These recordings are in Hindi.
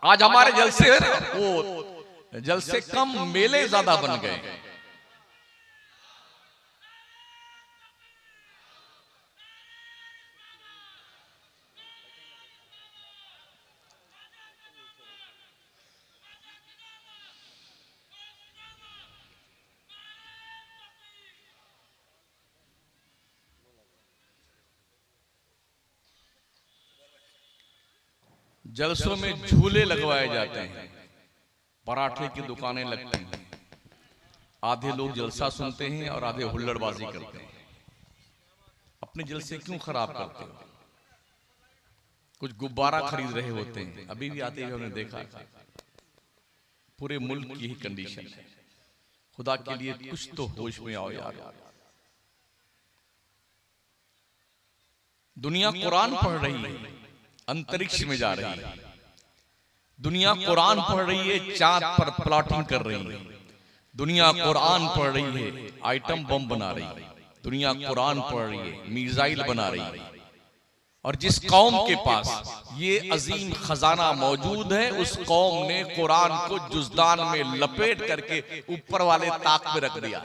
आज हमारे जलसे है ना, वो जलसे कम मेले ज्यादा बन गए। जलसों में झूले लगवाए जाते हैं, पराठे की दुकानें लगती हैं, आधे लोग जलसा सुनते हैं और आधे हुल्लड़बाजी करते हैं। अपने जलसे क्यों खराब करते हो? कुछ गुब्बारा खरीद रहे होते हैं, अभी भी आते हुए हमने देखा। पूरे मुल्क की ही कंडीशन है। खुदा के लिए कुछ तो होश में आओ यार। दुनिया कुरान पढ़ रही है, अंतरिक्ष में जा रही है। दुनिया कुरान पढ़ रही है, चांद पर प्लॉटिंग कर रही है। दुनिया कुरान पढ़ रही है, आइटम बम बना रही है। दुनिया कुरान पढ़ रही है, मिसाइल बना रही है। और जिस कौम के पास ये अजीम खजाना मौजूद है, उस कौम ने कुरान को जुज़दान में लपेट करके ऊपर वाले ताक में रख दिया।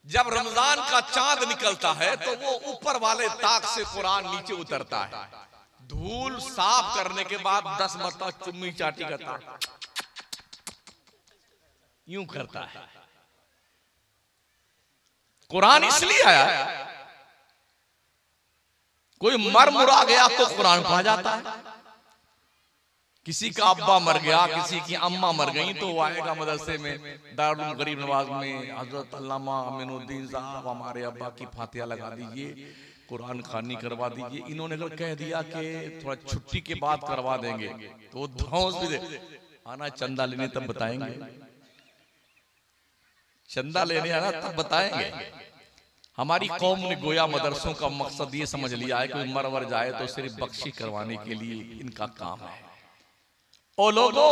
जब रमजान का चांद निकलता है तो वो ऊपर वाले ताक से कुरान नीचे उतरता है। धूल साफ करने के बाद 10 मरतबा चुम्मी चाटी करता है, यूं करता है। कुरान इसलिए आया, कोई मर मुरा गया तो कुरान पढ़ा जाता है। किसी का अब्बा मर गया, किसी की अम्मा मर गई, तो वो आएगा मदरसे में, दारुल गरीब नवाज में, हजरत अल्लामा अमीनुद्दीन साहब हमारे अब्बा की फातिहा लगा दीजिए, कुरान खानी करवा दीजिए। इन्होंने अगर कह दिया कि थोड़ा छुट्टी के बाद करवा देंगे, तो वो धौंस भी दे आना, चंदा लेने तब बताएंगे। चंदा लेने आना तब बताएंगे। हमारी कौम ने गोया मदरसों का मकसद ये समझ लिया है कि मर वर जाए तो सिर्फ बख्शी करवाने के लिए इनका काम है। ओ लोगों,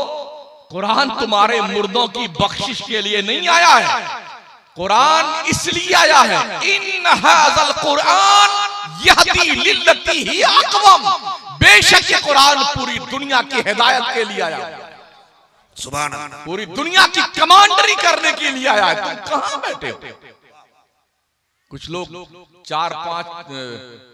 कुरान तुम्हारे मुर्दों की बख्शिश के लिए नहीं आया है। कुरान इसलिए आया है, इन हाज़ल कुरान यहदी लिल्लती ही अक़वम। बेशक ये कुरान पूरी दुनिया की हिदायत के लिए आया है, सुभान अल्लाह, पूरी दुनिया की कमांडरी करने के लिए आया है। तुम कहां बैठे हो? कुछ लोग 4-5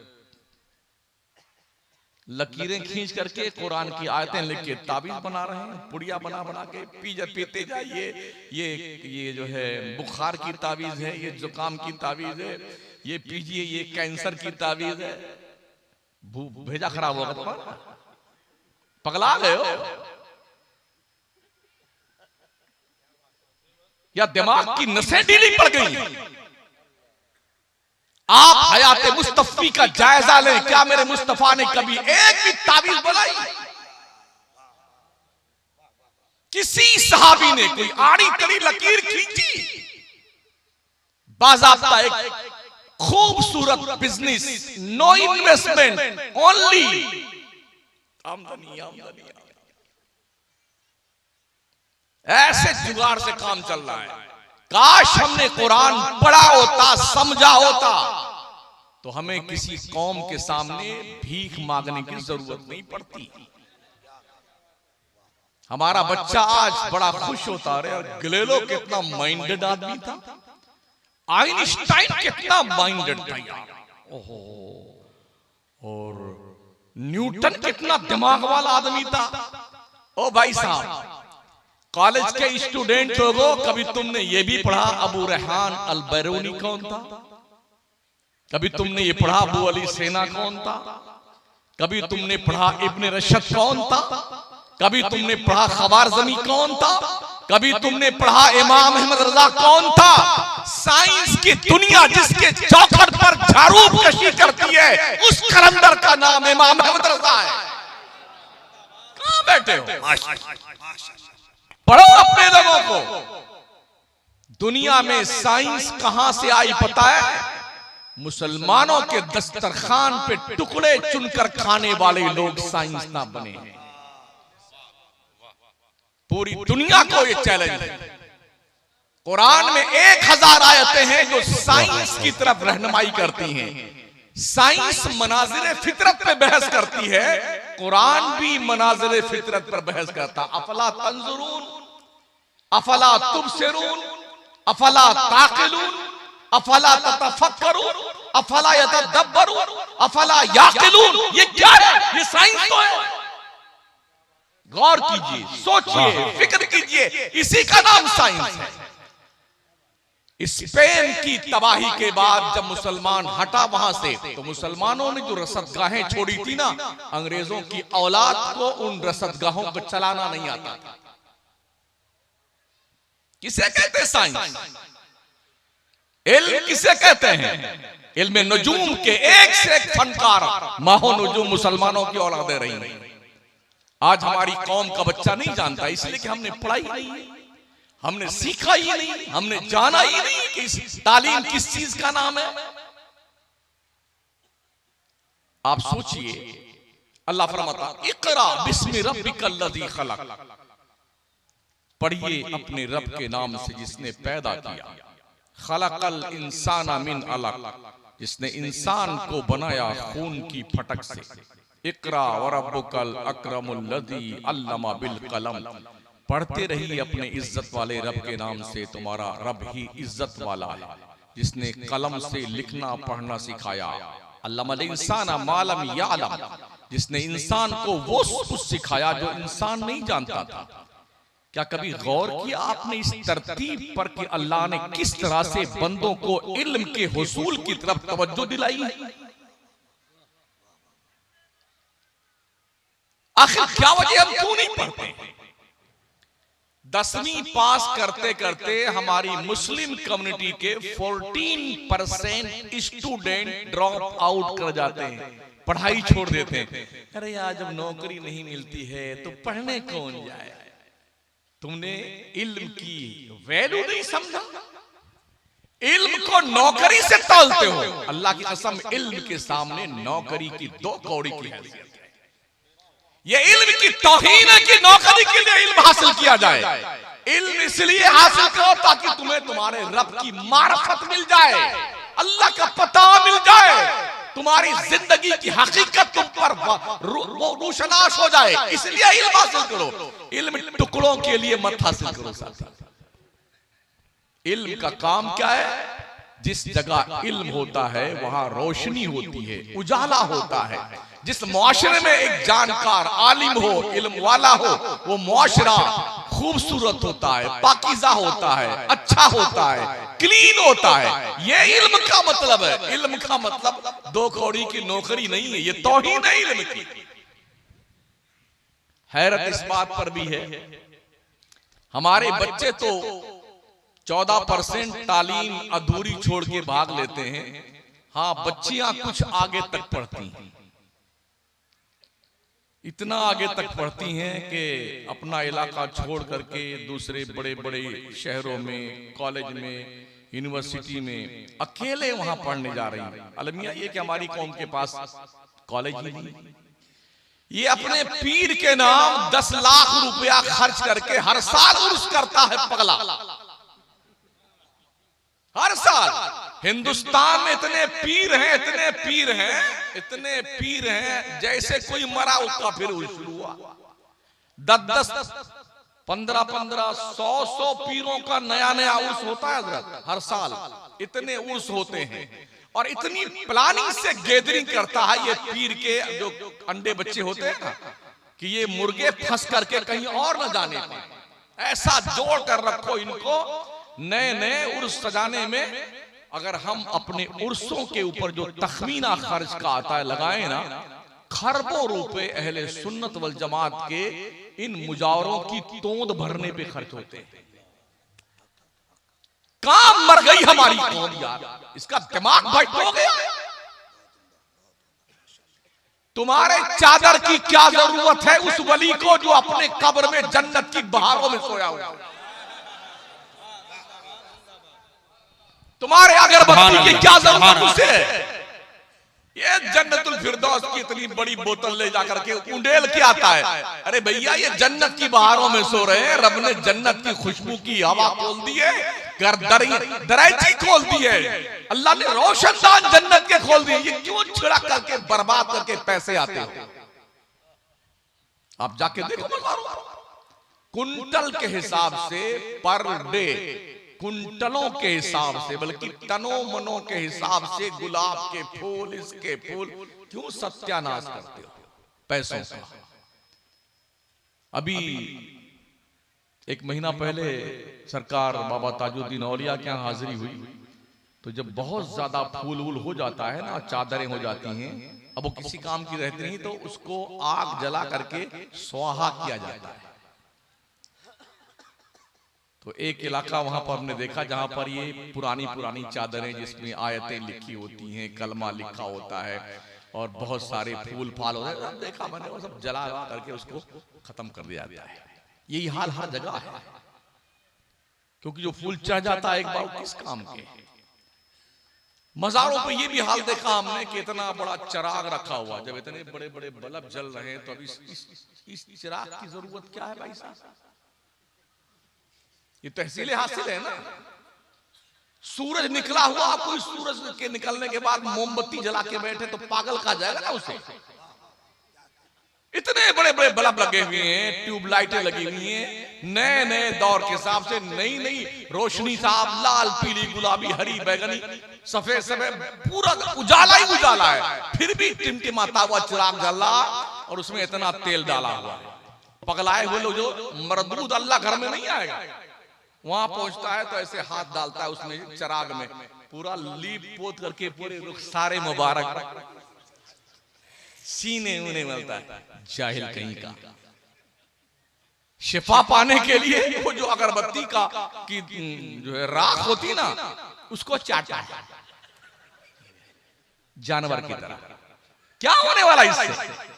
लकीरें खींच करके कुरान की आयतें लिख के ताबीज बना रहे हैं, पुड़िया बना बना के पीते जाइए। ये जो है बुखार की ताबीज है, ये जुकाम की ताबीज है, ये पीजिए, ये कैंसर की ताबीज है। भेजा खराब होगा तुम्हारा, पगला गए हो या दिमाग की नसें ढीली पड़ गई? आप हयाते मुस्तफी का जायजा लें। क्या मेरे मुस्तफा ने कभी एक भी ताबीज बनाई? किसी सहाबी ने कोई आड़ी तड़ी लकीर खींची? बाज़ाब्ता एक खूबसूरत बिजनेस, नो इन्वेस्टमेंट, ओनली आमदनी आमदनी। ऐसे जुगाड़ से काम चल रहा है। काश हमने कुरान पढ़ा होता, समझा होता, तो हमें किसी कौम के सामने भीख मांगने की जरूरत नहीं पड़ती। हमारा बच्चा आज बड़ा खुश होता है, गैलीलियो कितना माइंडेड आदमी था, आइंस्टाइन कितना माइंडेड था यार, ओहो, और न्यूटन कितना दिमाग वाला आदमी था। ओ भाई साहब, कॉलेज के स्टूडेंट लोगों, कभी तुमने ये भी पढ़ा अबू रेहान अल बैरूनी कौन था? कभी तुमने ये पढ़ा अबू अली सेना कौन था? कभी तुमने पढ़ा इब्ने रशद कौन था? कभी तुमने पढ़ा खवारज़मी कौन था? कभी तुमने पढ़ा इमाम अहमद रजा कौन था? साइंस की दुनिया जिसके चौखट पर झाड़ू कशी करती है, उस कलंदर का नाम इमाम अहमद रजा है। कहां बैठे हो? पढ़ो अपने लोगों को। दुनिया में साइंस कहां से आई पता है? मुसलमानों के दस्तरखान पे टुकड़े चुनकर खाने वाले लोग साइंसदान बने हैं। पूरी दुनिया को ये चैलेंज है। कुरान में 1000 आयतें हैं जो साइंस की तरफ रहनुमाई करती हैं। साइंस मनाजिर फितरत पे बहस करती है, कुरान भी मनाजिर फितरत पर बहस करता। अफला तंजुरून, अफला तुबसिरून, अफला ताकिलून, अफला ततफक्करून, अफला यतदब्बरून, अफला याकिलून। ये क्या है? ये साइंस तो है। गौर कीजिए, सोचिए, फिक्र कीजिए, इसी का नाम साइंस है। स्पेन की तबाही के बाद जब मुसलमान हटा वहां से, तो मुसलमानों ने जो रसदगाहें छोड़ी थी ना, अंग्रेजों की औलाद को उन रसदगाहों को चलाना नहीं आता था। किसे कहते हैं साइंस? इल्म किसे कहते हैं? इल्म नजूम के एक से एक फनकार माहो नजूम मुसलमानों की औलादें रही। आज हमारी कौम का बच्चा नहीं जानता, इसलिए कि हमने पढ़ाई नहीं, हमने सीखा ही नहीं, हमने जाना ही नहीं कि तालीम किस चीज का नाम है। आप सोचिए, अल्लाह फरमाता इक़रा बिस्मि रब्बिकल लज़ी खलक, पढ़िए अपने रब के नाम से जिसने पैदा किया। खलकल इंसाना मिन अलक, जिसने इंसान को बनाया खून की फटक से। इक़रा व रब्बुकल अकरमुल लज़ी अल्लमा बिल कलम, पढ़ते रहिए अपने इज्जत वाले रब के नाम से, तुम्हारा रब ही इज्जत वाला है जिसने कलम से लिखना पढ़ना सिखाया। अल्लमल इंसाना मा लम यअलम, जिसने इंसान को वो कुछ सिखाया जो इंसान नहीं जानता था। क्या कभी गौर किया आपने इस तरतीब पर कि अल्लाह ने किस तरह से बंदों को इल्म के हुसूल की तरफ तवज्जो दिलाई है? आखिर क्या वजह हम क्यों नहीं पढ़ते? 10वीं पास करते करते हमारी मुस्लिम कम्युनिटी के 14% स्टूडेंट ड्रॉप आउट कर जाते हैं, पढ़ाई छोड़ देते हैं। अरे यार, जब नौकरी नहीं मिलती है तो पढ़ने कौन जाए? तुमने इल्म की वैल्यू नहीं समझा, इल्म को नौकरी से तौलते हो। अल्लाह की कसम, इल्म के सामने नौकरी की 2 कौड़ी की हैसियत है। ये इल्म की तौहीन है कि नौकरी के लिए इल्म हासिल किया जाए। इल्म इसलिए हासिल करो ताकि तुम्हें तुम्हारे रब की मारिफत मिल जाए, अल्लाह का पता मिल जाए, तुम्हारी जिंदगी की हकीकत तुम पर रोशनास हो जाए। इसलिए इल्म हासिल करो। इल्म टुकड़ों के लिए मत हासिल करो साथी। इल्म का काम क्या है? जिस जगह इल्म होता है वहां रोशनी होती है, उजाला होता है। जिस मुआशरे में एक जानकार आलिम हो, इल्म वाला हो, वो मुआशरा खूबसूरत होता है, पाकीज़ा होता है, अच्छा होता है, क्लीन होता है। ये इल्म का मतलब है। इल्म का मतलब 2 कौड़ी की नौकरी नहीं है, ये तौहीन है इल्म की। हैरत इस बात पर भी है, हमारे बच्चे तो 14% तालीम अधूरी छोड़ के भाग लेते हैं। हाँ, बच्चियां कुछ आगे तक पढ़ती हैं, इतना आगे तक पढ़ती हैं कि अपना इलाका छोड़ करके दूसरे बड़े बड़े शहरों में, कॉलेज में, यूनिवर्सिटी में अकेले वहां पढ़ने जा रही हैं। अलमिया ये कि हमारी कौम के पास कॉलेज ही नहीं। ये अपने पीर के नाम 10 लाख रुपया खर्च करके हर साल उर्स करता है पगला। हर साल हिंदुस्तान में इतने पीर हैं, इतने पीर हैं, इतने पीर हैं, जैसे कोई मरा उसका फिर शुरू हुआ। 10-10, 15-15, 100 पीरों का नया नया उर्स होता है हजरत, हर साल इतने उर्स होते हैं। और इतनी प्लानिंग से गैदरिंग करता है ये पीर के जो अंडे बच्चे होते हैं ना, कि ये मुर्गे फंस करके कहीं और न जाने पाए। ऐसा जोड़ कर रखो इनको, नए नए उर्स सजाने में। अगर हम अपने उर्सों के ऊपर जो तखमीना खर्च का आता है लगाएं ना, खरबों रुपए अहले सुन्नत वल जमात के इन मुजावरों की तोंद भरने पे खर्च होते हैं। काम मर गई हमारी कौम यार, इसका दिमाग भटक हो गया। तुम्हारे चादर की क्या जरूरत है उस वली को जो अपने कब्र में जन्नत की बहारों में सोया हुआ है? तुम्हारे अगरबत्ती की क्या जरूरत उसे? ये जन्नतुल फिरदौस की इतनी बड़ी बोतल ले जाकर के उंडेल के आता है। अरे भैया, ये जन्नत की बहारों में सो रहे हैं, रब ने जन्नत की खुशबू की हवा खोल दी है, दराइची खोल दी है, अल्लाह ने रोशनदान जन्नत के खोल दिए, ये क्यों छिड़ा करके बर्बाद करके पैसे आते हो? आप जाके देखो बाजारों, कुंटल के हिसाब से पर डे, कुंटलों के हिसाब से, बल्कि टनों मनों के हिसाब से गुलाब के फूल, इसके फूल, क्यों सत्यानाश करते हो पैसों का? अभी एक महीना पहले सरकार बाबा ताजुद्दीन औलिया के यहाँ हाजिरी हुई, तो जब बहुत ज्यादा फूल वूल हो जाता है ना, चादरें हो जाती हैं, अब वो किसी काम की रहती नहीं, तो उसको आग जला करके स्वाहा किया जाता है। तो एक इलाका वहां पर हमने देखा जहां पर ये पुरानी पुरानी चादरें जिसमें आयतें लिखी होती हैं, कलमा लिखा होता है और बहुत सारे फूल फाल होते हैं, देखा मैंने, वो सब जला करके उसको खत्म कर दिया जाता है। यही हाल हर जगह है, क्योंकि जो फूल चढ़ जाता है एक बार, किस काम के? मज़ारों पे ये भी हाल देखा हमने कि इतना बड़ा चिराग रखा हुआ, जब इतने बड़े बड़े बल्ब जल रहे हैं, तो अब इस चिराग की जरूरत क्या है भाई साहब? ये तहसील हासिल है ना, सूरज निकला हुआ, कोई सूरज के निकलने के बाद मोमबत्ती जला के बैठे तो पागल कहा जाएगा ना उसे। इतने बड़े बड़े बल्ब लगे हुए हैं, ट्यूबलाइटें लगी हुई हैं, नए नए दौर के हिसाब से नई नई रोशनी साहब, लाल पीली गुलाबी हरी बैगनी सफेद सफेद, पूरा उजाला ही उजाला है, फिर भी टिमटिमाता हुआ चिराग जल रहा और उसमें इतना तेल डाला हुआ है। पगलाए हुए लोग, जो मरदूद अल्लाह घर में नहीं आएगा, वहां पहुंचता है तो ऐसे हाथ डालता है उसमें चिराग में, पूरा लीप पोत करके पूरे रुखसारे मुबारक सीने उने मिलता है। जाहिल कहीं का, शिफा पाने के लिए वो जो अगरबत्ती का की जो है राख होती ना, उसको चाटा है जानवर की तरह। क्या होने वाला इससे?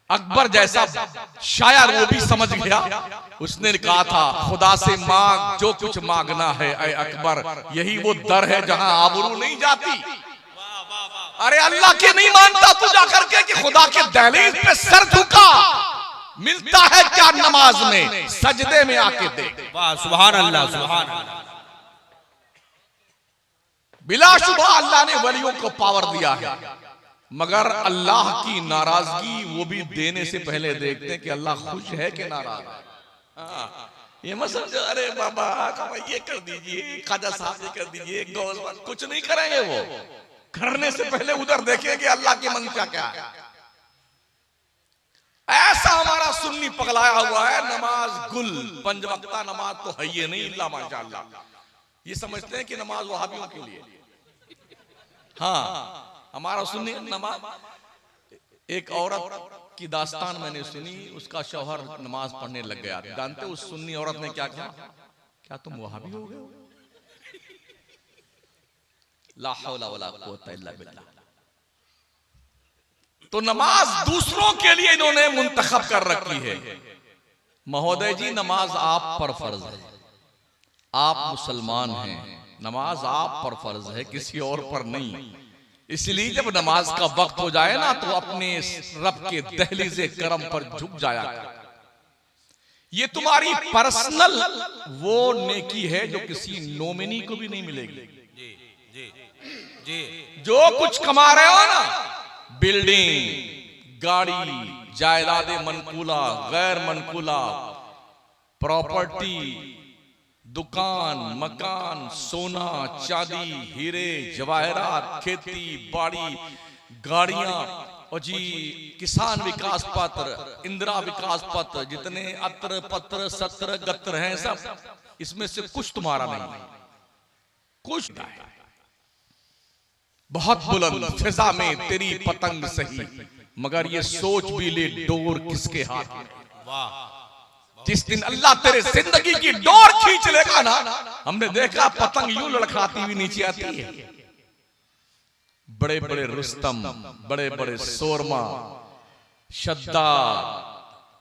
अकबर जैसा शायर वो भी समझ गया, उसने कहा था खुदा से मांग जो कुछ मांगना है ऐ अकबर, यही वो दर है जहां आबरू नहीं जाती। अरे अल्लाह के नहीं मानता तू जाकर के कि खुदा के दहलीज पे सर झुका, मिलता है क्या नमाज में, सजदे में आके देख। वाह सुभान अल्लाह, सुभान अल्लाह। बिलाशुबा अल्लाह ने वलियों को पावर दिया है, मगर अल्लाह की नाराजगी वो भी देने से पहले देखते हैं कि अल्लाह खुश है कि नाराज है। ये मत समझो अरे बाबा ये कर दीजिए, खाजा साहब ये कर दीजिए, कुछ नहीं करेंगे वो, करने से पहले उधर देखेंगे अल्लाह की मंशा क्या है। ऐसा हमारा सुन्नी पगलाया हुआ है, नमाज गुल, पंज वक्ता नमाज तो है ये नहीं, इल्ला माशाअल्लाह। ये समझते हैं कि नमाज वहाबियों के लिए। हाँ, हमारा सुन्नी नमाज। एक औरत की दास्तान मैंने सुनी, उसका शौहर नमाज पढ़ने लग गया। जानते उस सुन्नी औरत ने क्या किया? क्या तुम वहाबी हो गए? ला हौला वला कुव्वता इल्ला बिल्लाह। तो नमाज दूसरों के लिए इन्होंने मुंतखब कर रखी है। महोदय जी, नमाज आप पर फर्ज है, आप मुसलमान हैं, नमाज आप पर फर्ज है, किसी और पर नहीं। इसलिए जब नमाज का वक्त हो जाए ना, तो अपने रब के दहलीज़े करम पर झुक जाया कर। ये तुम्हारी पर्सनल वो नेकी है जो किसी नोमिनी को भी नहीं मिलेगी। जी, जो कुछ कमा रहे हो ना, बिल्डिंग, गाड़ी, जायदादे मनकूला, गैर मनकूला, प्रॉपर्टी, दुकान, मकान, सोना, चांदी, हीरे, जवाहरात, खेती बाड़ी, गाड़ियां, और जी किसान विकास पत्र, इंदिरा विकास पत्र, जितने अत्र पत्र सत्र गत्र हैं सब, इसमें से कुछ तुम्हारा नहीं, कुछ नहीं। बहुत बुलंद फिजा में तेरी पतंग सही, मगर ये सोच भी ले डोर किसके हाथ में। वाह। जिस दिन अल्लाह तेरे जिंदगी की डोर खींच लेगा ना, हमने देखा पतंग यूं लड़खड़ाती हुई नीचे आती है। बड़े बड़े रुस्तम, बड़े बड़े सोरमा, शद्दाद,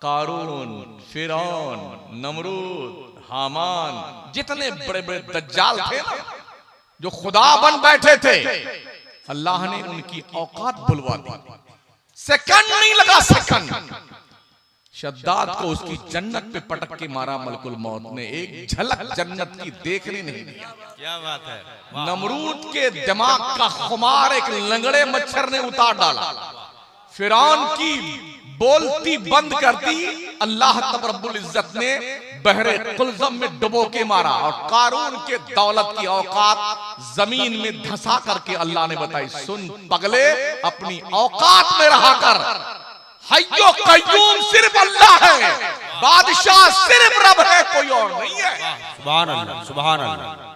कारून, फिरौन, नमरूद, हामान, जितने बड़े बड़े दज्जाल थे ना, जो खुदा बन बैठे थे, अल्लाह ने उनकी औकात बुलवा दी। सेकंड नहीं लगा, सेकंड शद्दाद को उसकी जन्नत पे पटक के मारा मलकुल मौत ने, एक झलक जन्नत की देखने नहीं दिया। क्या बात है। नमरूद के दिमाग का खुमार एक लंगड़े मच्छर ने उतार डाला, फिरौन की बोलती बंद कर दी। अल्लाह तब रब्बुल इज्जत ने बहरे कुलज़म में डुबो के मारा, और कारून के दौलत की औकात जमीन में धंसा करके अल्लाह ने बताई, सुन पगले, अपनी औकात में रहा कर, हय्यो कय्यूम सिर्फ अल्लाह है, बादशाह सिर्फ रब है, कोई और नहीं है। सुभान अल्लाह, सुभान अल्लाह।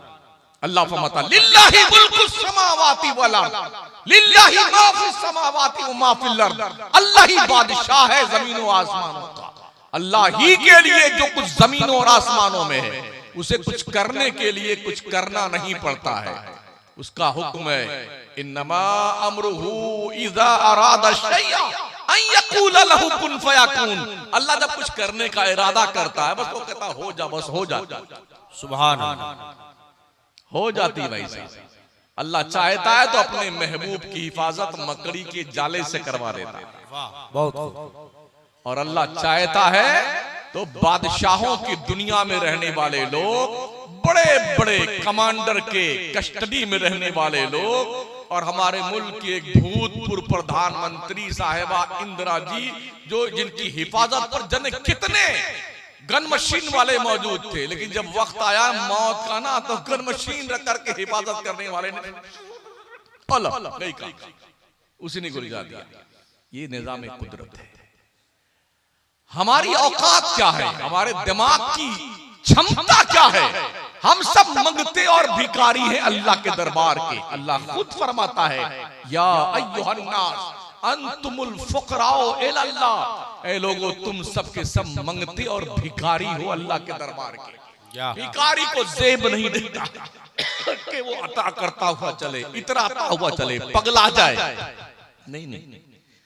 अल्लाह फरमाता लिल्लाहि मुल्कु समावाति वल अर्द, लिल्लाहि मा फिस समावाति व मा फिल अर्द, अल्लाह ही बादशाह है जमीन और आसमानों का। अल्लाह ही के लिए जो कुछ जमीनों और आसमानों में है, उसे कुछ करने के लिए कुछ करना नहीं पड़ता है, उसका हुक्म है इन्नमा अमरुहु इज़ा अरादा शैअन अन यक़ूल लहु कुन फयकून। अल्लाह जब कुछ करने का इरादा करता है, बस वो कहता हो जा, बस हो जा, सुभान अल्लाह। हो जाती भाई साहब। अल्लाह चाहता है तो अपने महबूब की हिफाजत मकड़ी के जाले से करवा देता है, बहुत। और अल्लाह चाहता है तो बादशाहों की दुनिया में रहने वाले लोग, बड़े बड़े कमांडर के कस्टडी में रहने वाले लोग, और हमारे मुल्क की एक भूतपूर्व प्रधानमंत्री साहिबा इंदिरा जी, जो जिनकी हिफाजत पर जाने कितने गन मशीन वाले मौजूद थे, लेकिन जब वक्त आया मौत का ना, तो गन मशीन रख करके हिफाजत करने वाले ने नहीं कहा, उसी ने गोली डाल दिया। ये निजाम कुदरत है। हमारी औकात क्या है, हमारे दिमाग की क्षमता क्या है? हम सब मंगते और भिखारी हैं अल्लाह के दरबार के। अल्लाह खुद फरमाता है या अय्युहन्नास अंतुमुल फुकराओ इलल्लाह, ए लोगो तुम सबके सब मंगते और भिखारी हो अल्लाह के दरबार के। भिखारी को जेब नहीं देता कि वो अता करता हुआ चले, इतराता हुआ चले, पगला जाए, नहीं नहीं,